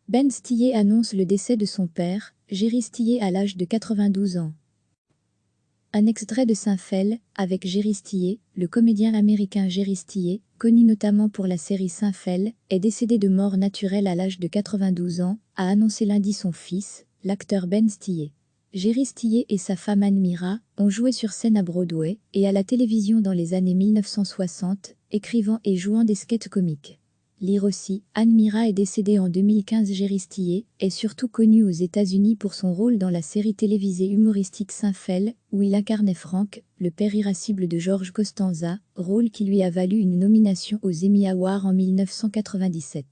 Ben Stiller annonce le décès de son père, Jerry Stiller à l'âge de 92 ans. Un extrait de Seinfeld, avec Jerry Stiller, le comédien américain Jerry Stiller, connu notamment pour la série Seinfeld, est décédé de mort naturelle à l'âge de 92 ans, a annoncé lundi son fils, l'acteur Ben Stiller. Jerry Stiller et sa femme Anne Mira ont joué sur scène à Broadway et à la télévision dans les années 1960, écrivant et jouant des sketchs comiques. Lire aussi, Anne Mira est décédée en 2015. Jerry Stiller est surtout connu aux États-Unis pour son rôle dans la série télévisée humoristique Seinfeld, où il incarnait Frank, le père irascible de George Costanza, rôle qui lui a valu une nomination aux Emmy Awards en 1997.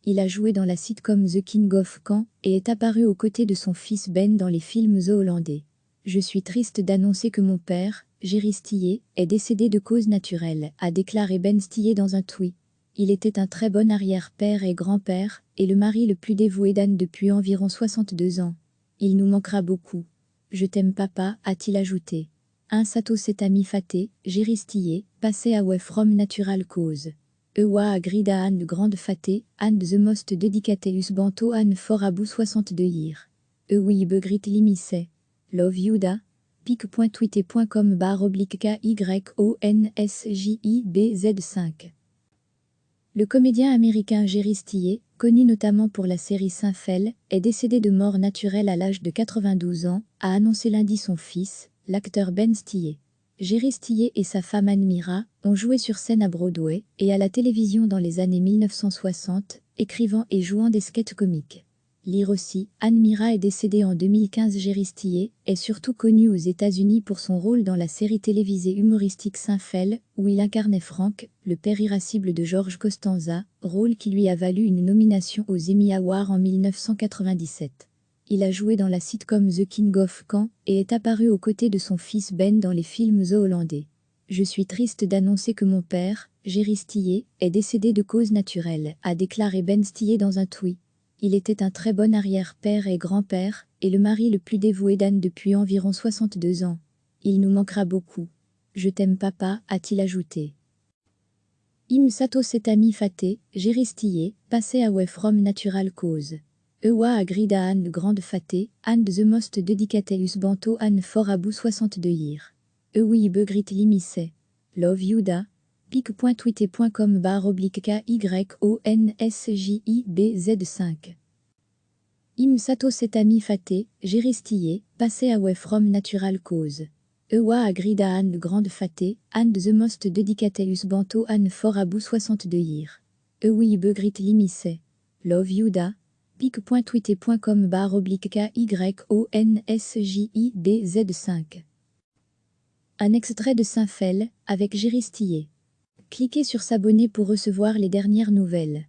Il a joué dans la sitcom The King of Can et est apparu aux côtés de son fils Ben dans les films The Hollandais. Je suis triste d'annoncer que mon père, Jerry Stiller, est décédé de cause naturelle, a déclaré Ben Stiller dans un tweet. Il était un très bon arrière-père et grand-père, et le mari le plus dévoué d'Anne depuis environ 62 ans. Il nous manquera beaucoup. Je t'aime papa, a-t-il ajouté. Un sato cet ami faté, Jerry Stiller, passé away from natural cause. Ewa agreed à Anne grande faté, Anne the most dedicateus banto Anne for abou 62 year. Oui begrit limissé. Love Yuda. pic.twitter.com/KYONSJIBZ5. Le comédien américain Jerry Stiller, connu notamment pour la série Seinfeld, est décédé de mort naturelle à l'âge de 92 ans, a annoncé lundi son fils, l'acteur Ben Stiller. Jerry Stiller et sa femme Anne Mira ont joué sur scène à Broadway et à la télévision dans les années 1960, écrivant et jouant des sketchs comiques. Lire aussi, Anne Mira est décédée en 2015. Jerry Stiller est surtout connu aux États-Unis pour son rôle dans la série télévisée humoristique Seinfeld, où il incarnait Frank, le père irascible de George Costanza, rôle qui lui a valu une nomination aux Emmy Awards en 1997. Il a joué dans la sitcom The King of Can et est apparu aux côtés de son fils Ben dans les films The Hollandais. Je suis triste d'annoncer que mon père, Jerry Stiller, est décédé de cause naturelle, a déclaré Ben Stiller dans un tweet. Il était un très bon arrière-père et grand-père, et le mari le plus dévoué d'Anne depuis environ 62 ans. Il nous manquera beaucoup. Je t'aime papa, a-t-il ajouté. Im sato cet ami faté, Jerry Stiller, passé away from natural cause. Ewa agreed à Anne grande faté, Anne the most dedicateus banto Anne for abou 62 year. Oui begrit limissé. Love Yuda. pic.twitter.com/KYONSJIBZ5. Im sato cet ami faté, Jerry Stiller, passé away from natural cause. Ewa agreed à Anne grande faté, Anne the most dedicateus banto Anne for abou 62 year. Oui begrit limissé. Love Yuda. pic.twitter.com/KYONSJIBZ5. Un extrait de Seinfeld, avec Jerry Stiller. Cliquez sur s'abonner pour recevoir les dernières nouvelles.